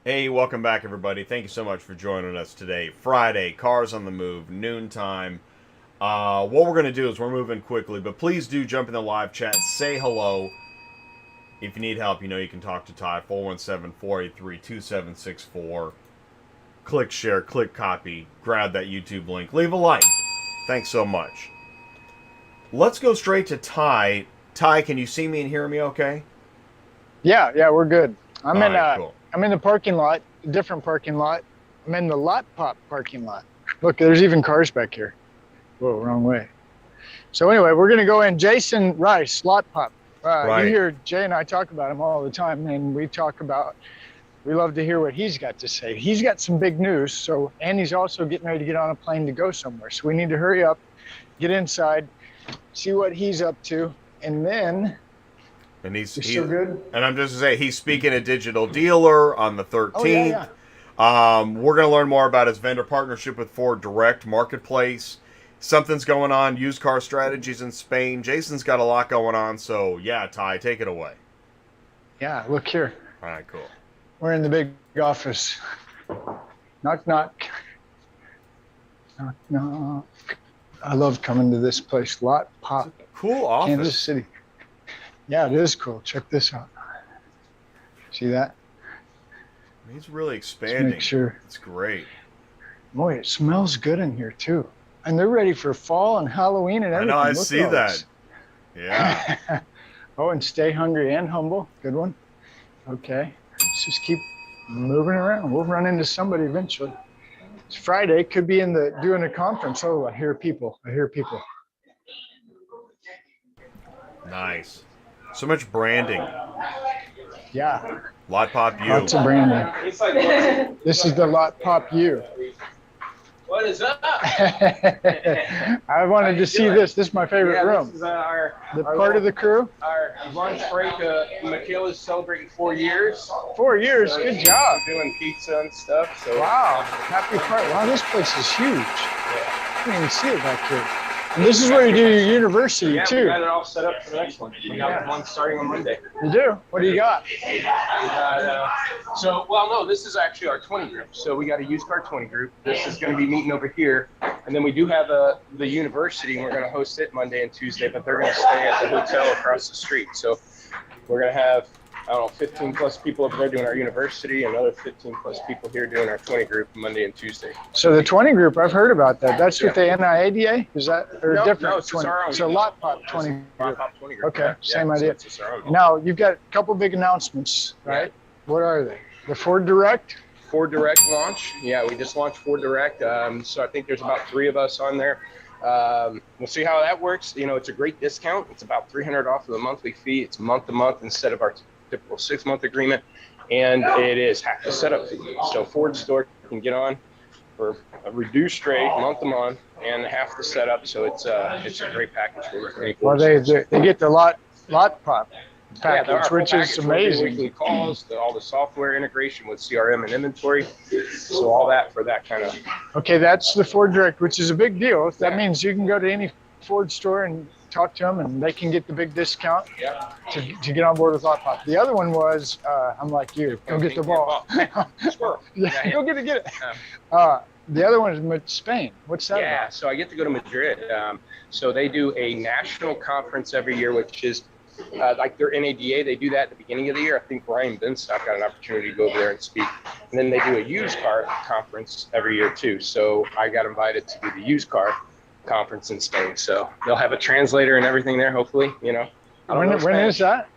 Hey, welcome back, everybody. Thank you so much for joining us today. Friday, Cars on the Move, noontime. What we're going to do is we're moving quickly, but please do jump in the live chat, say hello. If you need help, you know you can talk to Ty, 417-483-2764. Click share, click copy, grab that YouTube link, leave a like. Thanks so much. Let's go straight to Ty. Ty, can you see me and hear me okay? Yeah, we're good. All right, cool. I'm in the parking lot, a different parking lot. I'm in the Lotpop parking lot. Look, there's even cars back here. Whoa, wrong way. So anyway, we're gonna go in. Jasen Rice, Lotpop. Right. You hear Jay and I talk about him all the time, and we love to hear what he's got to say. He's got some big news, and he's also getting ready to get on a plane to go somewhere. So we need to hurry up, get inside, see what he's up to, and then. And he's still good. And I'm just gonna say he's speaking at Digital Dealer on the 13th. Oh, yeah. We're gonna learn more about his vendor partnership with FordDirect Marketplace. Something's going on. Used car strategies in Spain. Jason's got a lot going on. So yeah, Ty, take it away. Yeah, look here. All right, cool. We're in the big office. Knock, knock. Knock, knock. I love coming to this place. Lotpop. Cool office. Kansas City. Yeah, it is cool. Check this out. See that? He's really expanding. Make sure. It's great. Boy, it smells good in here too. And they're ready for fall and Halloween and everything. I know, I Look see that. Yeah. Oh, and stay hungry and humble. Good one. Okay. Let's just keep moving around. We'll run into somebody eventually. It's Friday. Could be doing a conference. Oh, I hear people. Nice. So much branding. Yeah. Lotpop U. Lots of branding. This is the Lotpop U. What is up? I wanted to see this. This is my favorite room. This is our part of the crew. Our lunch break. Michaela's celebrating 4 years. 4 years. So good job. We're doing pizza and stuff. So wow. Happy part. Wow, this place is huge. I can't even see it back here. And this is where you do your university too. We got it all set up for the next one. We got one starting on Monday. You do? What do you got? This is actually our 20 group. So we got a used car 20 group. This is going to be meeting over here. And then we do have the university, and we're going to host it Monday and Tuesday, but they're going to stay at the hotel across the street. So we're going to have, 15 plus people over there doing our university, and another 15 plus people here doing our 20 group Monday and Tuesday. So the 20 group, I've heard about that. That's with the NIADA? Is that or no, different? No, it's 20? our own. So Lotpop 20 group. Lotpop 20 group. Okay, same idea. So it's our own. Now, you've got a couple big announcements, right? Yeah. What are they? The FordDirect? FordDirect launch. Yeah, we just launched FordDirect. So I think there's about 3 of us on there. We'll see how that works. It's a great discount. It's about $300 off of the monthly fee. It's month to month instead of our typical 6-month agreement, and it is half the setup fee. So Ford store can get on for a reduced rate month to month and half the setup. So it's a great package for well, they get the Lotpop package, which is amazing. Weekly calls, all the software integration with CRM and inventory. So all that for that kind of. Okay, that's the FordDirect, which is a big deal. That means you can go to any Ford store and talk to them, and they can get the big discount to get on board with Lotpop. The other one was, I'm like you, go get the ball. Yeah, go get it. The other one is Spain. What's that about? So I get to go to Madrid. So they do a national conference every year, which is like their NADA. They do that at the beginning of the year. I think Brian Binstock got an opportunity to go over there and speak. And then they do a used car conference every year too. So I got invited to do the used car conference in Spain, so they'll have a translator and everything there, hopefully. When is that?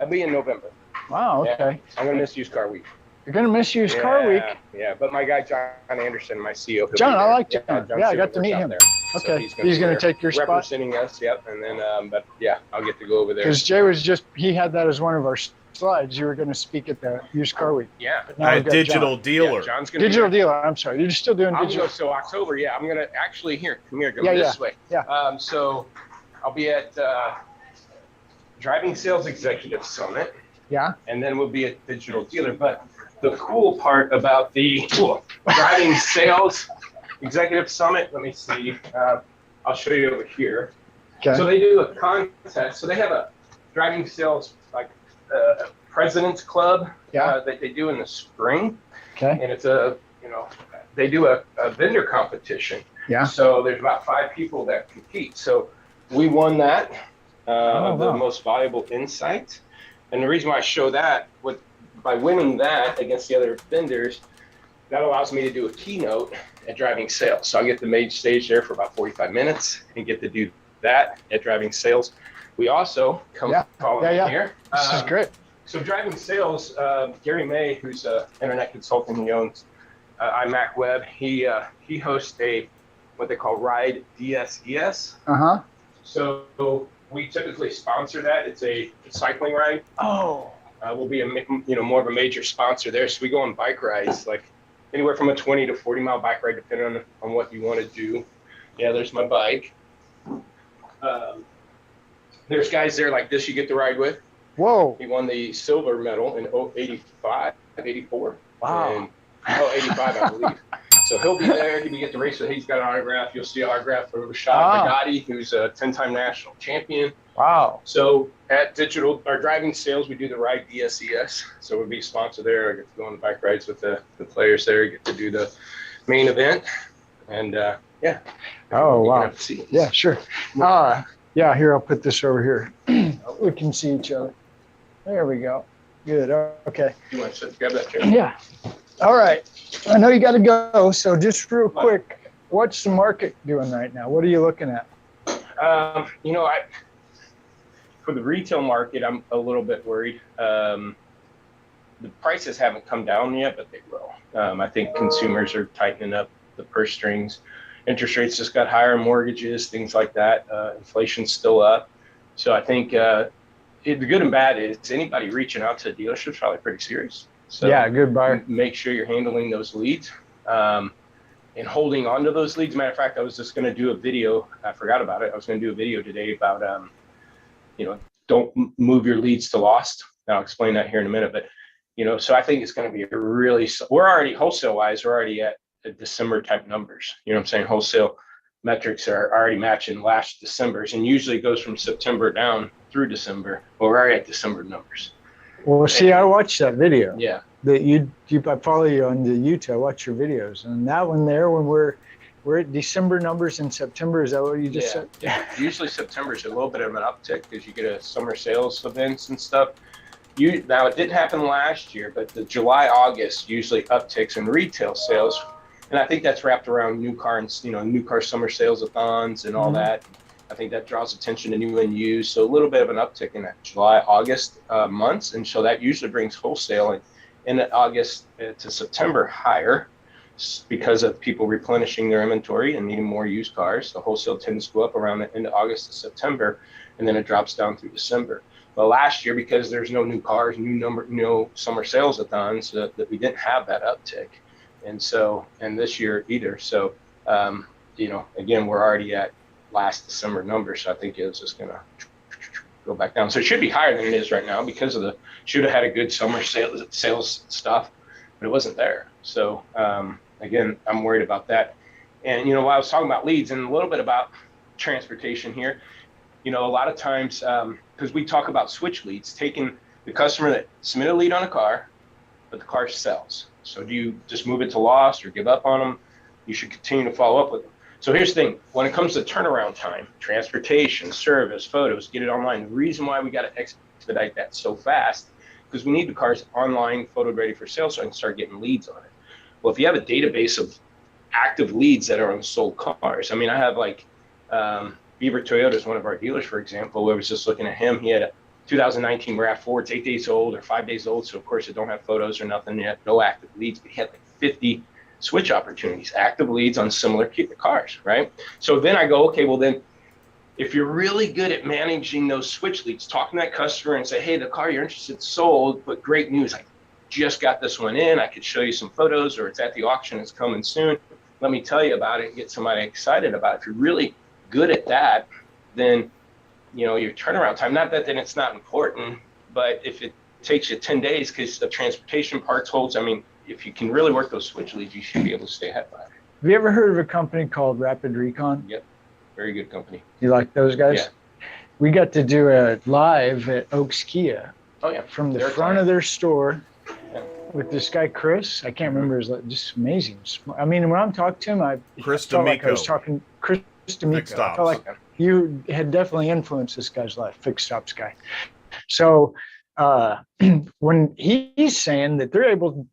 I'll be in November. Wow. Okay. Yeah, I'm gonna miss used car week. You're gonna miss used car week. Yeah, but my guy John Anderson, my CEO. John, I like John. Yeah, I got to meet him there. Okay, So he's gonna take your spot. Representing us. Yep. And then, but yeah, I'll get to go over there. Because Jay he had that as one of our slides. You were gonna speak at the used car week. Yeah. Digital Dealer. Yeah, John's gonna Digital Dealer. I'm sorry. You're still doing digital. So October. Yeah, I'm gonna actually come here. Go this way. Yeah. So I'll be at Driving Sales Executive Summit. Yeah. And then we'll be at Digital Dealer. But the cool part about the Driving Sales Executive Summit, let me see. I'll show you over here. Okay. So they do a contest. So they have a driving sales president's club that they do in the spring. Okay. And it's they do a vendor competition. Yeah. So there's about 5 people that compete. So we won that, the most valuable insight. And the reason why I show that, by winning that against the other vendors, that allows me to do a keynote at Driving Sales. So I get the main stage there for about 45 minutes and get to do that at Driving Sales. We also follow me here. This is great. So Driving Sales, Gary May, who's an internet consultant, he owns iMac Web. He hosts what they call Ride DSES. So we typically sponsor that. It's a cycling ride. Oh. We'll be more of a major sponsor there. So we go on bike rides, like anywhere from a 20 to 40 mile bike ride, depending on what you want to do. Yeah, there's my bike. There's guys there like this you get to ride with. Whoa. He won the silver medal in 85, 84. Wow. And, 85, I believe. So he'll be there. You get to race with. He's got an autograph. You'll see an autograph for Rashad Bugatti, who's a 10-time national champion. Wow. So at Driving Sales, we do the Ride DSES. So we'll be sponsored there. I get to go on the bike rides with the players there. Get to do the main event. And yeah. Oh, wow. Yeah, sure. Yeah, here, I'll put this over here. We can see each other. There we go. Good. Okay. You want to grab that chair? Yeah. All right. I know you got to go. So just real quick, what's the market doing right now? What are you looking at? For the retail market, I'm a little bit worried. The prices haven't come down yet, but they will. I think consumers are tightening up the purse strings. Interest rates just got higher, mortgages, things like that. Inflation's still up. So I think the good and bad is anybody reaching out to the dealership is probably pretty serious. So yeah, good buyer. Make sure you're handling those leads and holding on to those leads. Matter of fact, I was just going to do a video. I forgot about it. I was going to do a video today about, don't move your leads to lost. I'll explain that here in a minute. But, so I think it's going to be we're already wholesale wise, we're already at December type numbers. You know what I'm saying? Wholesale metrics are already matching last December's, and usually it goes from September down through December. Well, we're already at December numbers. Well, see, I watched that video. Yeah. That I follow you on the YouTube. I watch your videos, and that one there, when we're at December numbers in September, is that what you just said? Yeah. Usually September is a little bit of an uptick because you get a summer sales events and stuff. Now it didn't happen last year, but the July, August usually upticks in retail sales. And I think that's wrapped around new car summer sales-a-thons and all that. I think that draws attention to new and used. So a little bit of an uptick in that July, August months. And so that usually brings wholesale in August to September higher because of people replenishing their inventory and needing more used cars. The wholesale tends to go up around the end of August to September, and then it drops down through December. But last year, because there's no new cars, no summer sales-a-thons, that we didn't have that uptick. And this year either. So, again, we're already at last December numbers. So I think it's just going to go back down. So it should be higher than it is right now because should have had a good summer sales stuff, but it wasn't there. So, again, I'm worried about that. And, while I was talking about leads and a little bit about transportation here, a lot of times, because we talk about switch leads, taking the customer that submitted a lead on a car, but the car sells. So do you just move it to lost or give up on them? You should continue to follow up with them. So here's the thing. When it comes to turnaround time, transportation, service, photos, get it online. The reason why we got to expedite that so fast, because we need the cars online, photo ready for sale, so I can start getting leads on it. Well, if you have a database of active leads that are on sold cars, I have Beaver Toyota is one of our dealers, for example. I was just looking at him. He had a 2019 RAV4. It's 8 days old or 5 days old. So, of course, it don't have photos or nothing yet. No active leads. But he had like 50 switch opportunities, active leads on similar cars, right? So then I go, okay, well, then if you're really good at managing those switch leads, talking to that customer and say, hey, the car you're interested in sold, but great news. I just got this one in. I could show you some photos, or it's at the auction. It's coming soon. Let me tell you about it and get somebody excited about it. If you're really good at that, then your turnaround time, not that then it's not important, but if it takes you 10 days because the transportation parts holds, if you can really work those switch leads, you should be able to stay ahead by it. Have you ever heard of a company called Rapid Recon? Yep. Very good company. You like those guys? Yeah. We got to do a live at Oaks Kia. Oh, yeah. From the front of their store with this guy Chris. I can't remember his just amazing. I mean, when I'm talking to him, I Chris felt like I was D'Amico. talking Chris D'Amico. Fixed I felt ops. like you had definitely influenced this guy's life, fixed ops guy. So when he's saying that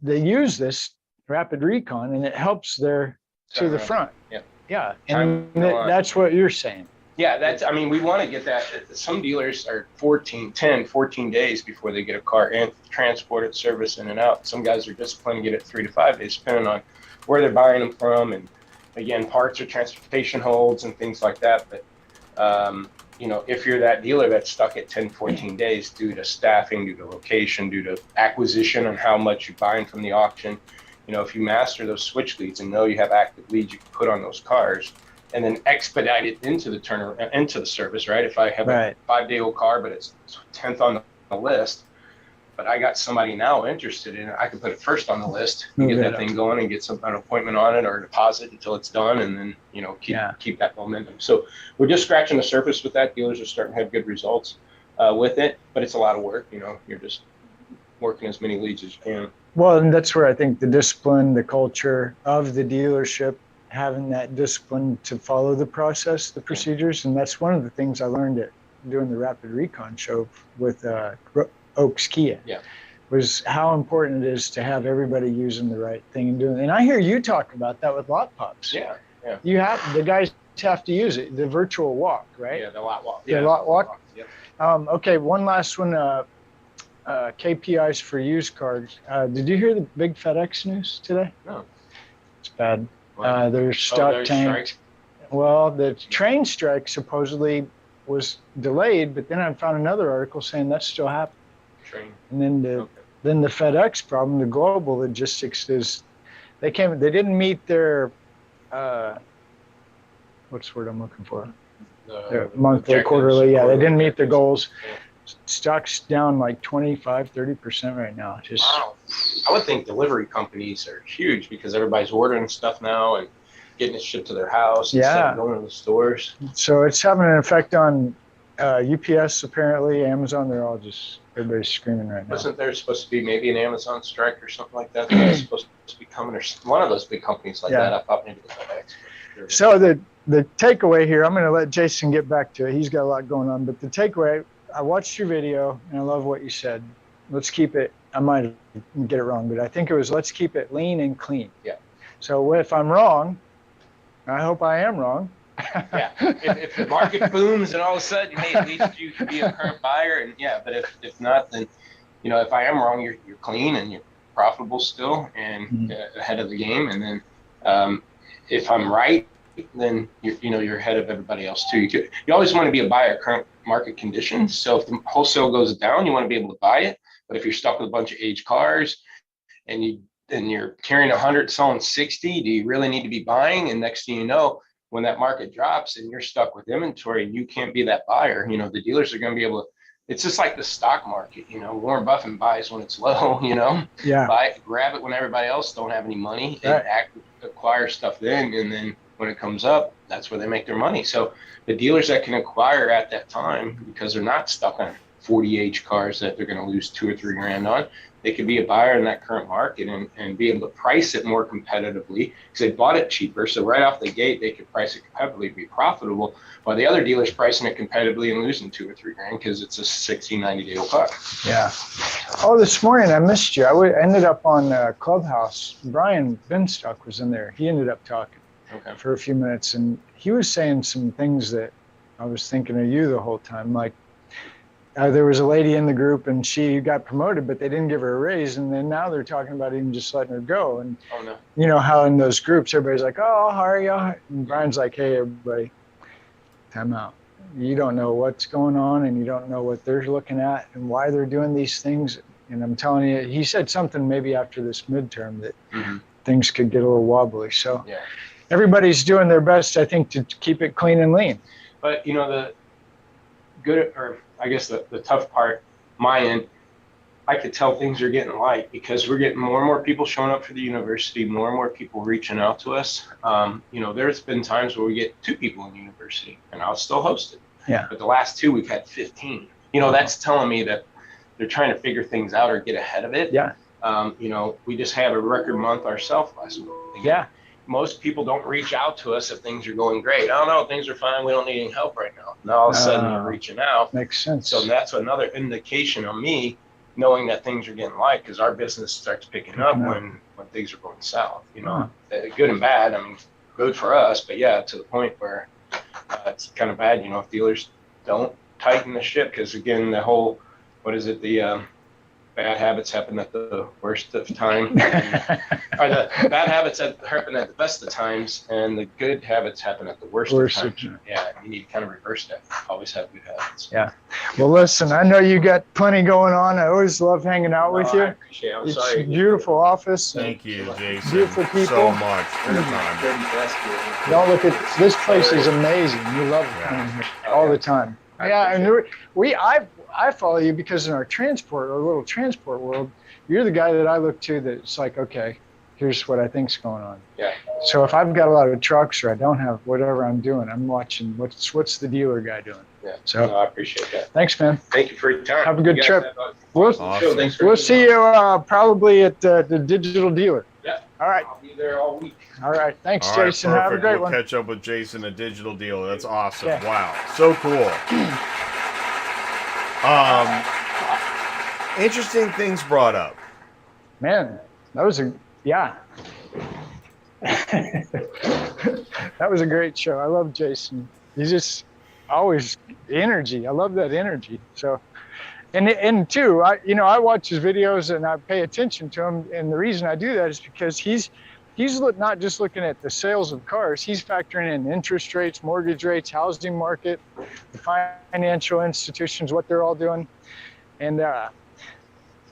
they use this Rapid Recon and it helps their to the front. Yeah. And that's what you're saying. Yeah, I mean, we want to get that. Some dealers are 14 days before they get a car in, transport it, service in and out. Some guys are disciplined to get it 3 to 5 days, depending on where they're buying them from. And again, parts or transportation holds and things like that. But, if you're that dealer that's stuck at 10, 14 days due to staffing, due to location, due to acquisition and how much you're buying from the auction, if you master those switch leads and know you have active leads you can put on those cars, and then expedite it into the service, right? If I have a 5-day-old car, but it's 10th on the list, but I got somebody now interested in it, I can put it first on the list and get that thing going and get an appointment on it or a deposit until it's done, and then keep that momentum. So we're just scratching the surface with that. Dealers are starting to have good results with it, but it's a lot of work. You're just working as many leads as you can. Well, and that's where I think the discipline, the culture of the dealership, having that discipline to follow the process, the procedures. And that's one of the things I learned at doing the Rapid Recon show with Oaks Kia, was how important it is to have everybody using the right thing and doing it. And I hear you talk about that with Lotpops. Yeah. The guys have to use it, the virtual walk, right? Yeah, the lot walk. The lot walk. Yeah. Okay, one last one. KPIs for used cars. Did you hear the big FedEx news today? No. It's bad. Their stock tank. Well, the train strike supposedly was delayed, but then I found another article saying that's still happening. Train. And then the FedEx problem, the global logistics is they didn't meet their what's the word I'm looking for? Their monthly, quarterly. Yeah, they didn't meet their goals. Stock's down like 25-30% right now. Wow. I would think delivery companies are huge because everybody's ordering stuff now and getting it shipped to their house instead of going to the stores. So it's having an effect on UPS, apparently, Amazon. Everybody's screaming right now. Wasn't there supposed to be maybe an Amazon strike or something like that? That was supposed to be coming, or one of those big companies like that. I thought maybe the FedEx. So the takeaway here, I'm going to let Jason get back to it. He's got a lot going on, but the takeaway, I watched your video and I love what you said. Let's keep it, I might get it wrong, but I think it was, let's keep it lean and clean. Yeah. So if I'm wrong, I hope I am wrong. Yeah. If the market booms and all of a sudden, hey, at least you can be a current buyer. And but if not, then, if I am wrong, you're clean and you're profitable still and ahead of the game. And then if I'm right, then you're ahead of everybody else too. You always want to be a buyer current market conditions. So if the wholesale goes down, you want to be able to buy it. But if you're stuck with a bunch of aged cars and you're carrying 100, selling 60, do you really need to be buying? And next thing you know, when that market drops and you're stuck with inventory and you can't be that buyer, the dealers are going to be able to. It's just like the stock market. Warren Buffett buys when it's low. Grab it when everybody else don't have any money and acquire stuff then, and then when it comes up, that's where they make their money. So the dealers that can acquire at that time, because they're not stuck on 40 cars that they're going to lose $2 or $3 grand on, they could be a buyer in that current market and be able to price it more competitively because they bought it cheaper. So right off the gate, they could price it competitively, be profitable, while the other dealer's pricing it competitively and losing $2 or $3 grand because it's a 60, 90-day-old car. Yeah. Oh, this morning I missed you. I ended up on Clubhouse. Brian Benstock was in there. He ended up talking for a few minutes, and he was saying some things that I was thinking of you the whole time. Like, there was a lady in the group and she got promoted, but they didn't give her a raise. And then now they're talking about even just letting her go. And you know how in those groups, everybody's like, oh, I'll hire you. And Brian's like, hey, everybody, time out. You don't know what's going on and you don't know what they're looking at and why they're doing these things. And I'm telling you, he said something maybe after this midterm that things could get a little wobbly. So everybody's doing their best, I think, to keep it clean and lean. But, the good, or I guess the tough part, my end, I could tell things are getting light because we're getting more and more people showing up for the university, more and more people reaching out to us. There's been times where we get 2 people in the university and I'll still host it. Yeah. But the last 2, we've had 15. That's telling me that they're trying to figure things out or get ahead of it. Yeah. You know, we just had a record month ourselves last month. Again, Yeah. most people don't reach out to us if things are going great. I don't know, things are fine. We don't need any help right now. Now all of a sudden they're reaching out. Makes sense. So that's another indication on me knowing that things are getting light, because our business starts picking up when things are going south. You know, good and bad. I mean, good for us, but yeah, to the point where it's kind of bad. You know, if dealers don't tighten the ship, because again, the whole, what is it, the bad habits happen at the worst of time, or the bad habits happen at the best of times, and the good habits happen at the worst of times. Yeah, you need to kind of reverse that. Always have good habits. Yeah. Well, listen, I know you got plenty going on. I always love hanging out with you. I appreciate it. I'm it's sorry. a beautiful office. Thank you, Jason. Beautiful people. So much for your time. Don't look at this place is amazing. You love coming here all the time. Yeah, and I follow you because in our little transport world, you're the guy that I look to that's like, okay, here's what I think's going on. Yeah. So if I've got a lot of trucks or I don't have whatever I'm doing, I'm watching what's the dealer guy doing. Yeah. So no, I appreciate that. Thanks, man. Thank you for your time. Have a good trip. We'll Awesome. see you probably at the digital dealer. Yeah. All right. I'll be there all week. All right. Thanks, All right, Jason. Have a perfect. great We'll one. catch up with Jason, a digital dealer. That's awesome. Yeah. Wow. So cool. Interesting things brought up. Man, that was that was a great show. I love Jason. He's just always energy. I love that energy. So, and too, I watch his videos and I pay attention to him. And the reason I do that is because he's not just looking at the sales of cars. He's factoring in interest rates, mortgage rates, housing market, the financial institutions, what they're all doing, and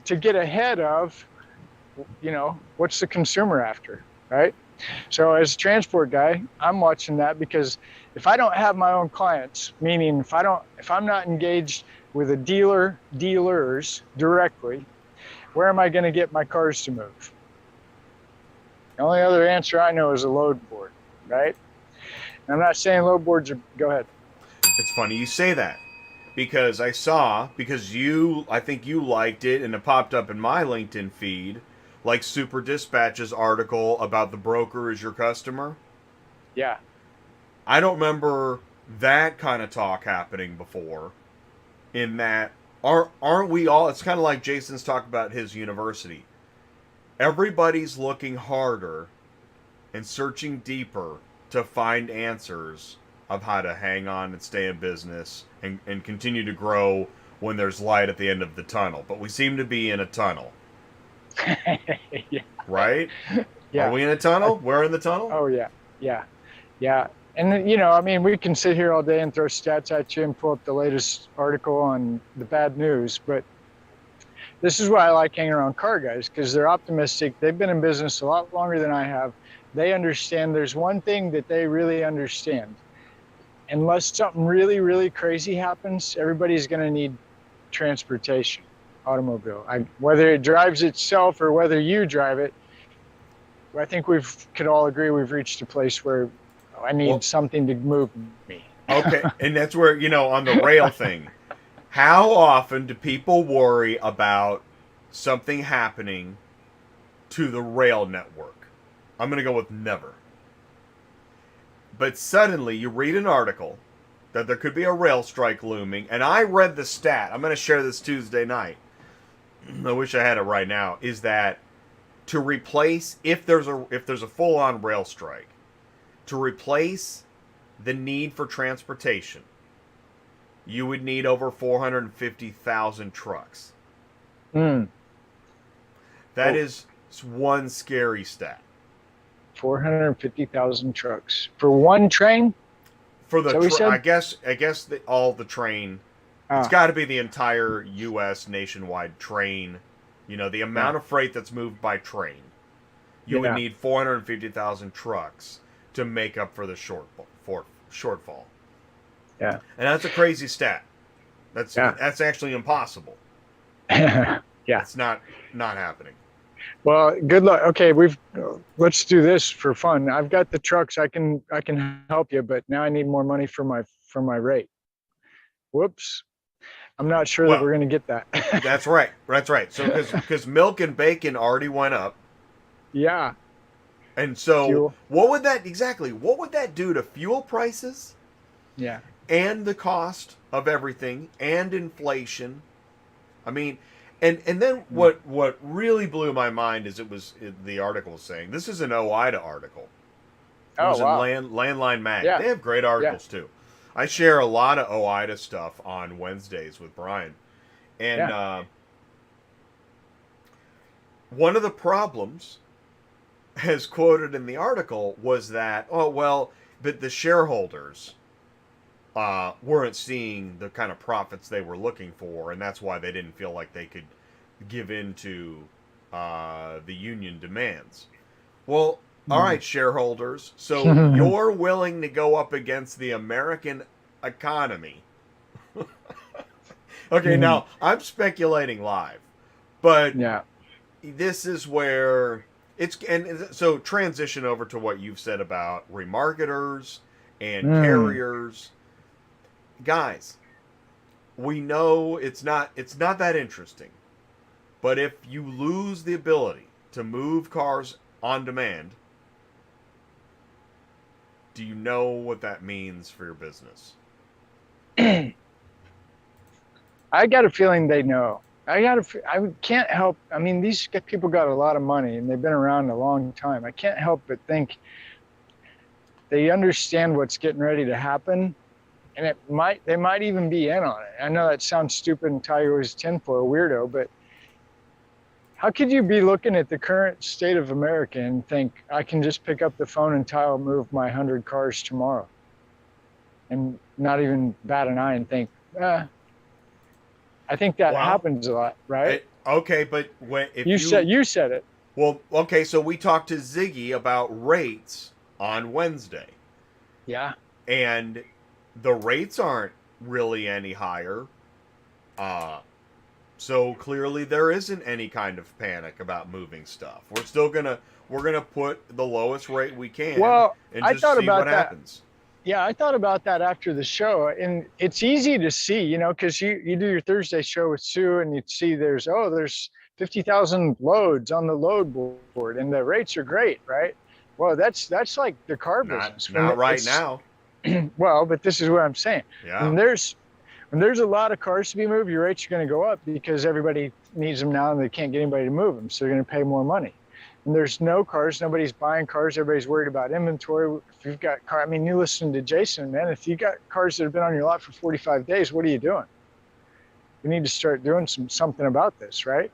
to get ahead of, what's the consumer after, right? So as a transport guy, I'm watching that because if I don't have my own clients, meaning if I'm not engaged with a dealers directly, where am I going to get my cars to move? The only other answer I know is a load board, right? And I'm not saying load boards are, go ahead. It's funny you say that because I think you liked it and it popped up in my LinkedIn feed, like Super Dispatch's article about the broker is your customer. Yeah. I don't remember that kind of talk happening before. In that, aren't we all? It's kind of like Jason's talk about his university. Everybody's looking harder and searching deeper to find answers of how to hang on and stay in business and continue to grow when there's light at the end of the tunnel. But we seem to be in a tunnel. Yeah. Right? Yeah. Are we in a tunnel? We're in the tunnel? Oh, yeah. Yeah. Yeah. And, we can sit here all day and throw stats at you and pull up the latest article on the bad news. But this is why I like hanging around car guys, because they're optimistic. They've been in business a lot longer than I have. They understand there's one thing that they really understand. Unless something really, really crazy happens, everybody's going to need transportation, automobile. Whether it drives itself or whether you drive it, I think could all agree we've reached a place where I need something to move me. Okay, and that's where, on the rail thing, how often do people worry about something happening to the rail network? I'm going to go with never. But suddenly you read an article that there could be a rail strike looming, and I read the stat. I'm going to share this Tuesday night. I wish I had it right now. Is that to replace, if there's a full-on rail strike, to replace the need for transportation, you would need over 450,000 trucks. That is one scary stat. 450,000 trucks for one train. For the, I guess all the train. It's got to be the entire U.S. nationwide train. The amount of freight that's moved by train. You would need 450,000 trucks to make up for the shortfall. Yeah, and that's a crazy stat. That's actually impossible. Yeah, it's not happening. Well, good luck. Okay, let's do this for fun. I've got the trucks. I can help you, but now I need more money for my rate. Whoops. I'm not sure that Well, we're going to get that. that's right. That's right. So because milk and bacon already went up, Yeah, and so fuel. what would that do to fuel prices Yeah. and the cost of everything and inflation? I mean, and then what really blew my mind is the article was saying this is an Oida article. It was Oh, wow. in Landline Mag. Yeah. They have great articles too. I share a lot of Oida stuff on Wednesdays with Brian, and one of the problems, as quoted in the article, was that but the shareholders weren't seeing the kind of profits they were looking for, and that's why they didn't feel like they could give in to the union demands. Well, all right, shareholders, so you're willing to go up against the American economy. Okay, now I'm speculating live, but Yeah. this is where so transition over to what you've said about remarketers and carriers. Guys, we know it's not that interesting. But if you lose the ability to move cars on demand, do you know what that means for your business? I got a feeling they know. I can't help. I mean, these people got a lot of money and they've been around a long time. I can't help but think they understand what's getting ready to happen, and they might even be in on it. I know that sounds stupid and tie you his tinfoil weirdo, but how could you be looking at the current state of America and think I can just pick up the phone and tile move my 100 cars tomorrow, and not even bat an eye and think, I think that happens a lot, right? Okay, but if you said it. Well, okay, so we talked to Ziggy about rates on Wednesday. Yeah. And the rates aren't really any higher. So clearly there isn't any kind of panic about moving stuff. We're gonna put the lowest rate we can and just see what happens. Yeah, I thought about that after the show, and it's easy to see, because you do your Thursday show with Sue, and you see there's 50,000 loads on the load board, and the rates are great, right? Well, that's like the car business. Not right now. Well, but this is what I'm saying. Yeah. When there's a lot of cars to be moved, your rates are going to go up because everybody needs them now, and they can't get anybody to move them, so they're going to pay more money. And there's no cars, nobody's buying cars, everybody's worried about inventory. If you've got you listen to Jason, man, if you got cars that have been on your lot for 45 days, what are you doing? We need to start doing something about this, right?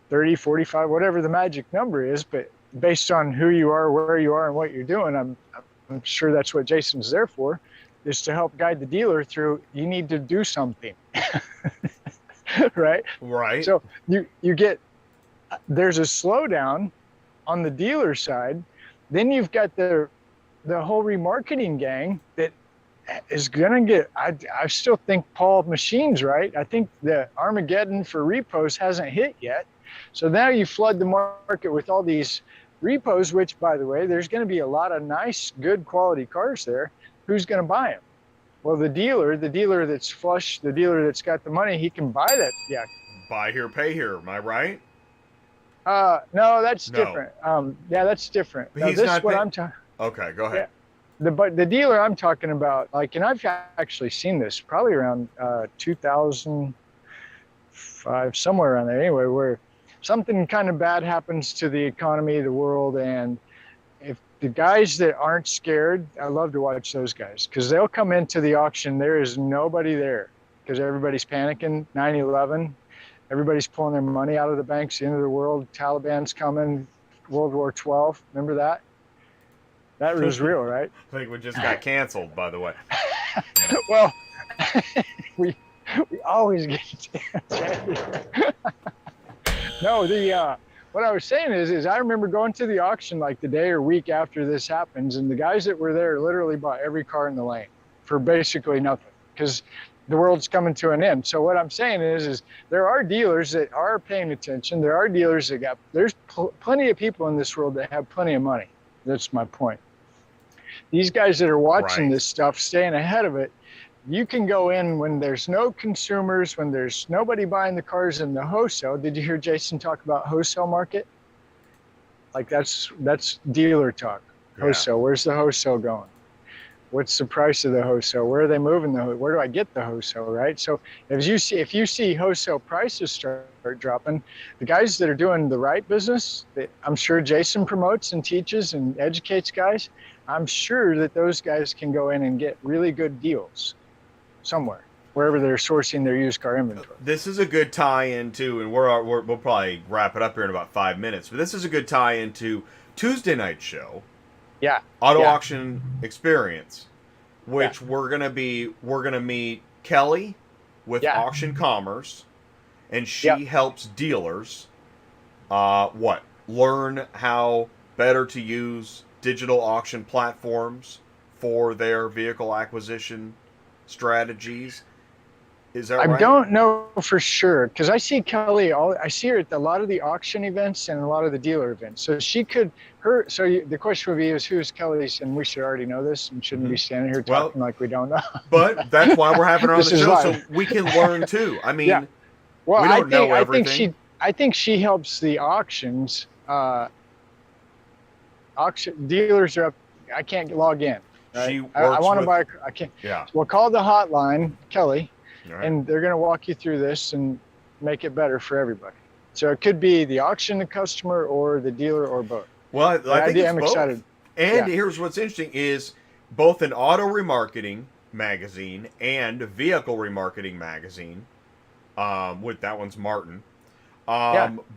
30, 45, whatever the magic number is, but based on who you are, where you are, and what you're doing, I'm sure that's what Jason's there for, is to help guide the dealer through, you need to do something, right? Right. So there's a slowdown on the dealer side. Then you've got the whole remarketing gang that is gonna get, I still think Paul Machine's right. I think the Armageddon for repos hasn't hit yet. So now you flood the market with all these repos, which, by the way, there's going to be a lot of nice, good quality cars there. Who's going to buy them? Well, the dealer that's flush, the dealer that's got the money, he can buy that. Yeah. Buy here, pay here. Am I right? No, that's different. Yeah, that's different. But now, he's this not is what I'm talking. Okay, go ahead. Yeah. The dealer I'm talking about, and I've actually seen this probably around 2005, somewhere around there anyway, where something kind of bad happens to the economy, the world, and if the guys that aren't scared, I love to watch those guys, because they'll come into the auction, there is nobody there, because everybody's panicking, 9/11, everybody's pulling their money out of the banks, the end of the world, Taliban's coming, World War 12, remember that? That was real, right? I think we just got canceled, by the way. Well, we always get canceled. No, what I was saying is I remember going to the auction like the day or week after this happens, and the guys that were there literally bought every car in the lane for basically nothing, because the world's coming to an end. So what I'm saying is there are dealers that are paying attention. There are dealers that there's plenty of people in this world that have plenty of money. That's my point. These guys that are watching this stuff, staying ahead of it, you can go in when there's no consumers, when there's nobody buying the cars in the wholesale. Did you hear Jason talk about wholesale market? Like that's dealer talk. Yeah. Wholesale. Where's the wholesale going? What's the price of the wholesale? Where are they moving where do I get the wholesale, right? So if you see wholesale prices start dropping, the guys that are doing the right business, that I'm sure Jason promotes and teaches and educates guys, I'm sure that those guys can go in and get really good deals somewhere, wherever they're sourcing their used car inventory. This is a good tie-in too, and we'll probably wrap it up here in about 5 minutes. But this is a good tie-in to Tuesday night show. Yeah. Auto Yeah. Auction Experience, which we're gonna meet Kelly with AuctionVcommerce, and she helps dealers learn how better to use digital auction platforms for their vehicle acquisition strategies. Is that right? I don't know for sure, because I see Kelly. I see her at a lot of the auction events and a lot of the dealer events. So the question would be: who's Kelly's? And we should already know this, and shouldn't be standing here talking like we don't know. But that's why we're having her on the show, live. so we can learn too. I mean, well, we don't know everything. I think she helps the auctions. Auction dealers are up. I can't log in. Right? I want to buy. I can't. Yeah. Well, call the hotline, Kelly. Right. And they're going to walk you through this and make it better for everybody. So it could be the auction, the customer, or the dealer, or both. Well, I think it's I'm both. excited. And here's what's interesting is both an auto remarketing magazine and a vehicle remarketing magazine, with that one's Martin,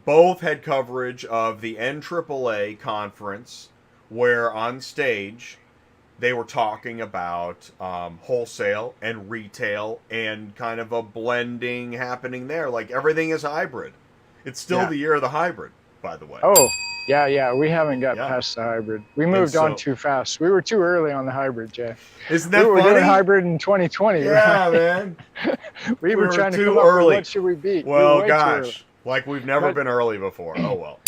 both had coverage of the NAAA conference where on stage they were talking about wholesale and retail and kind of a blending happening there. Like everything is hybrid. It's still the year of the hybrid, by the way. Oh, yeah. We haven't got past the hybrid. We moved on too fast. We were too early on the hybrid, Jay. Isn't that funny? We were doing hybrid in 2020. Yeah, right? Man. we were trying to too come early. Up with what should we beat. Well, gosh. Like we've never been early before. Oh, well.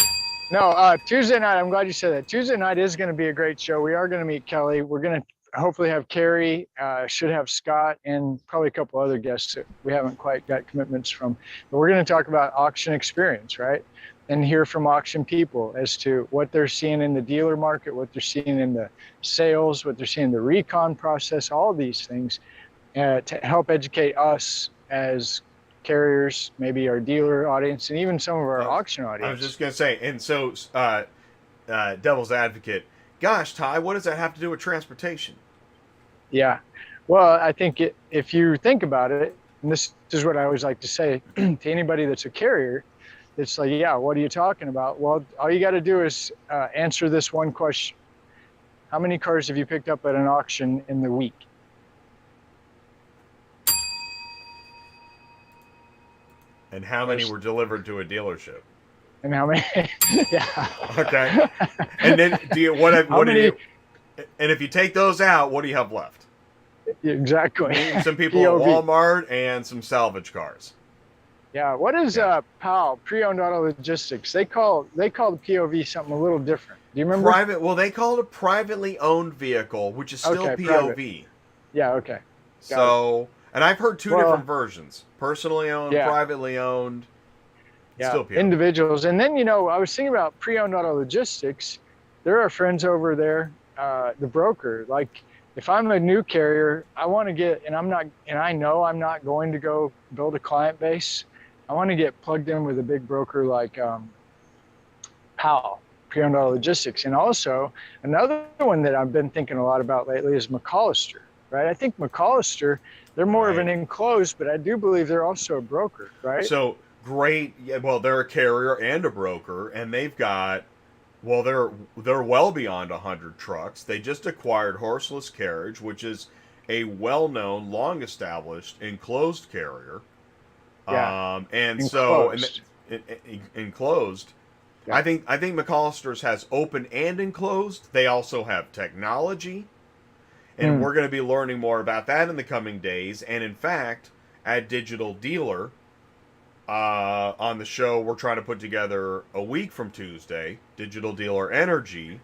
No, Tuesday night, I'm glad you said that. Tuesday night is going to be a great show. We are going to meet Kelly. We're going to hopefully have Carrie, should have Scott, and probably a couple other guests that we haven't quite got commitments from. But we're going to talk about auction experience, right? And hear from auction people as to what they're seeing in the dealer market, what they're seeing in the sales, what they're seeing in the recon process, all these things to help educate us as carriers, maybe our dealer audience, and even some of our auction audience. I was just going to say, and so devil's advocate, gosh, Ty, what does that have to do with transportation? Yeah. Well, I think if you think about it, and this is what I always like to say to anybody that's a carrier, it's like, yeah, what are you talking about? Well, all you got to do is answer this one question. How many cars have you picked up at an auction in the week? And how many were delivered to a dealership? And how many? Yeah. Okay. And then and if you take those out, what do you have left? Exactly. Some people at Walmart and some salvage cars. Yeah. What is PAL, pre-owned auto logistics? They call the POV something a little different. Do you remember? Well, they call it a privately owned vehicle, which is still POV. Private. Yeah. Okay. So, and I've heard two different versions: personally owned, privately owned. Still POV. Individuals. And then I was thinking about pre-owned auto logistics. There are friends over there, the broker. Like, if I'm a new carrier, I want to get, and I know I'm not going to go build a client base. I want to get plugged in with a big broker like PAL, pre-owned auto logistics. And also another one that I've been thinking a lot about lately is McAllister, right? I think McAllister, they're more of an enclosed, but I do believe they're also a broker, right? So great. Yeah, well, they're a carrier and a broker, and they've got, well, they're well beyond 100 trucks. They just acquired Horseless Carriage, which is a well-known, long-established enclosed carrier. Yeah. And enclosed. So enclosed. Yeah. I think McAllister's has open and enclosed. They also have technology, and we're going to be learning more about that in the coming days. And in fact, at Digital Dealer, on the show, we're trying to put together a week from Tuesday, Digital Dealer Energy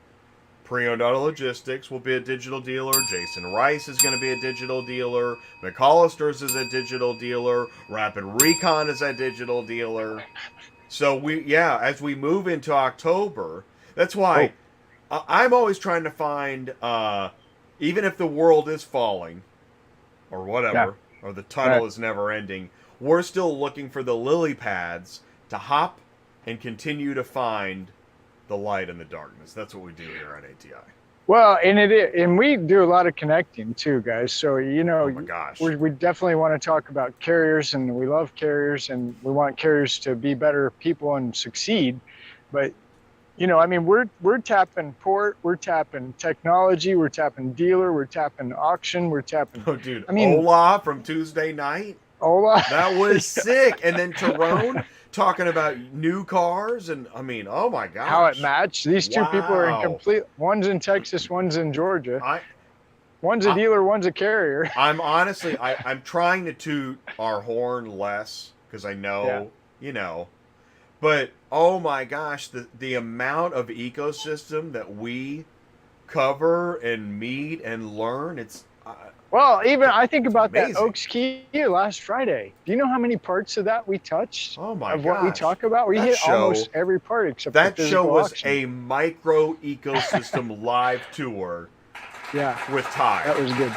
Pre-Owned Auto Logistics will be a digital dealer. Jasen Rice is going to be a digital dealer. McCollister's is a digital dealer. Rapid Recon is a digital dealer. So as we move into October, that's why I'm always trying to find, even if the world is falling or whatever, or the tunnel is never ending, we're still looking for the lily pads to hop and continue to find the light in the darkness. That's what we do here on ATI. Well, and we do a lot of connecting too, guys. So, Oh my gosh. we definitely want to talk about carriers, and we love carriers, and we want carriers to be better people and succeed. But, we're tapping port, we're tapping technology, we're tapping dealer, we're tapping auction, we're tapping. Oh, dude. Olathe from Tuesday night. Olathe. That was sick. And then Tyrone talking about new cars, and oh my gosh. How it matched. These two people are in complete. One's in Texas, one's in Georgia. One's a dealer, one's a carrier. I'm honestly, I'm trying to toot our horn less because I know, but oh my gosh, the amount of ecosystem that we cover and meet and learn, it's. Well, even I think about amazing. that Oaks Kia last Friday. Do you know how many parts of that we touched? Oh my Of what we talk about? We hit almost every part except that the show was auction. a micro ecosystem live tour. Yeah, with Ty. that was good.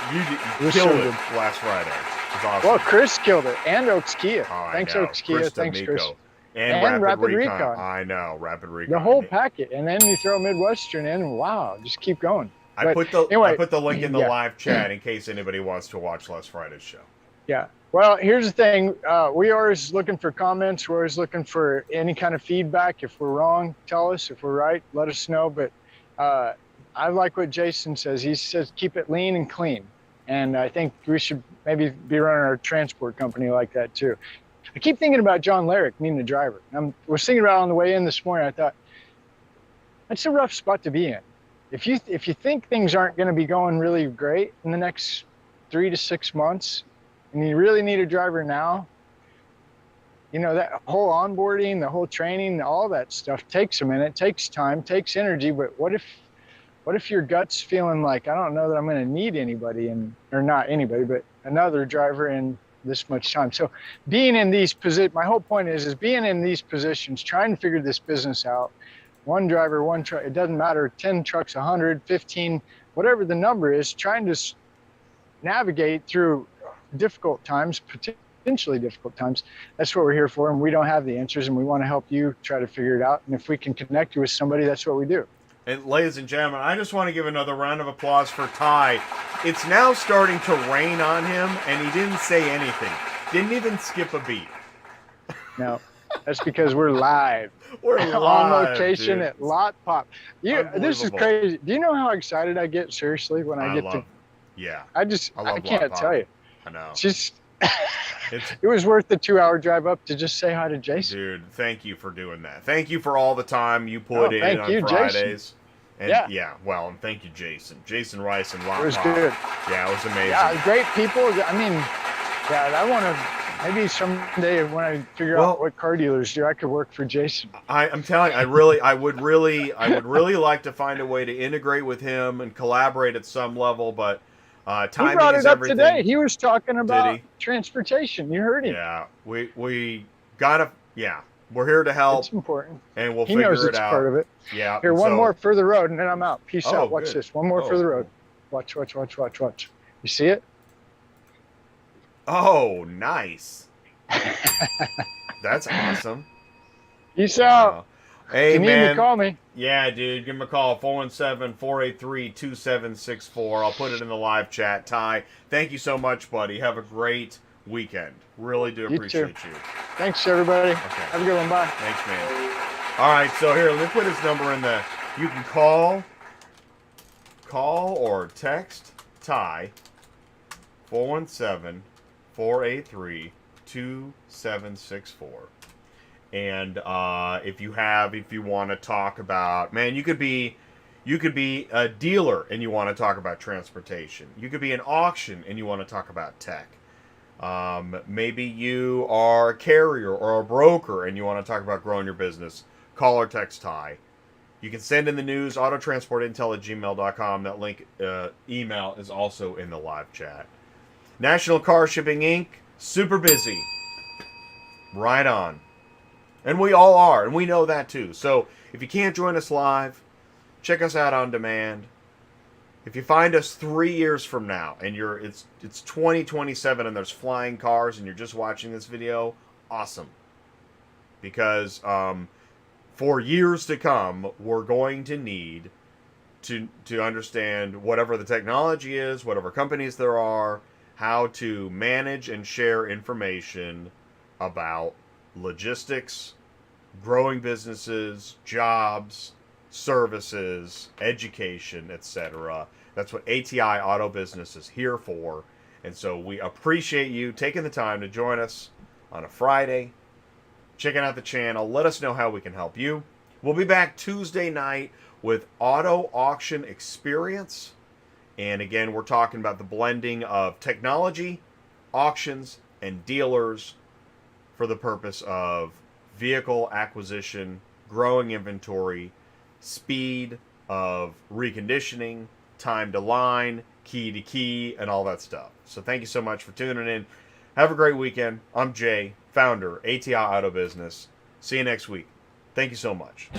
You killed it last Friday. It was awesome. Well, Chris killed it, and Oaks Kia. Oh, Thanks, know. Oaks Kia. Krista Thanks, Miko. Chris. And Rapid Recon. Recon. I know, Rapid Recon. The whole packet, and then you throw Midwestern in. Wow, just keep going. I put the link in the yeah. live chat in case anybody wants to watch last Friday's show. Yeah. Well, here's the thing. We are always looking for comments. We're always looking for any kind of feedback. If we're wrong, tell us. If we're right, let us know. But I like what Jason says. He says keep it lean and clean. And I think we should maybe be running our transport company like that too. I keep thinking about John Larrick needing a driver. I was thinking about it on the way in this morning. I thought, that's a rough spot to be in. If you think things aren't going to be going really great in the next 3 to 6 months, and you really need a driver now, that whole onboarding, the whole training, all that stuff takes a minute, takes time, takes energy. But what if your gut's feeling like, I don't know that I'm going to need anybody, or not anybody, but another driver in this much time. So being in these positions, my whole point is being in these positions, trying to figure this business out. One driver, one truck, it doesn't matter, 10 trucks, 100, 15, whatever the number is, trying to navigate through difficult times, potentially difficult times. That's what we're here for, and we don't have the answers, and we want to help you try to figure it out. And if we can connect you with somebody, that's what we do. And ladies and gentlemen, I just want to give another round of applause for Ty. It's now starting to rain on him, and he didn't say anything. Didn't even skip a beat. No. That's because we're live. We're on live, location dude. at Lotpop. This is crazy. Do you know how excited I get, seriously, when I get to... Yeah. I can't tell you. I know. Just... it was worth the 2-hour drive up to just say hi to Jason. Dude, thank you for doing that. Thank you for all the time you put in on Fridays. Jason. And and thank you, Jason. Jason Rice and Lotpop. It was good. Yeah, it was amazing. Yeah, great people. I mean, I want to... Maybe someday when I figure out what car dealers do, I could work for Jason. I'm telling you, I would really like to find a way to integrate with him and collaborate at some level, but timing he brought is it up everything. today. He was talking about transportation. You heard him. Yeah, we gotta. Yeah, we're here to help. It's important, and we'll he figure knows it it's out. part of it. Yeah. Here, one more for the road, and then I'm out. Peace out. Watch good. this. One more for the road. Watch. You see it? Oh, nice. That's awesome. Peace out. Hey, if you need me, call me. Yeah, dude. Give him a call. 417-483-2764. I'll put it in the live chat. Ty, thank you so much, buddy. Have a great weekend. Really do appreciate you. Thanks, everybody. Okay. Have a good one. Bye. Thanks, man. All right, so here, let me put his number in the... You can call or text Ty, 417-483-2764. And if you want to talk about, man, you could be a dealer and you want to talk about transportation. You could be an auction and you want to talk about tech. Maybe you are a carrier or a broker and you want to talk about growing your business. Call or text Ty. You can send in the news, autotransportintel@gmail.com. That link, email is also in the live chat. National Car Shipping Inc., super busy. Right on. And we all are, and we know that too. So if you can't join us live, check us out on demand. If you find us 3 years from now and it's 2027 and there's flying cars and you're just watching this video, awesome. Because for years to come, we're going to need to understand whatever the technology is, whatever companies there are, how to manage and share information about logistics, growing businesses, jobs, services, education, etc. That's what ATI Auto Business is here for. And so we appreciate you taking the time to join us on a Friday, checking out the channel. Let us know how we can help you. We'll be back Tuesday night with Auto Auction Experience. And again, we're talking about the blending of technology, auctions, and dealers for the purpose of vehicle acquisition, growing inventory, speed of reconditioning, time to line, key to key, and all that stuff. So thank you so much for tuning in. Have a great weekend. I'm Jay, founder, ATI Auto Business. See you next week. Thank you so much.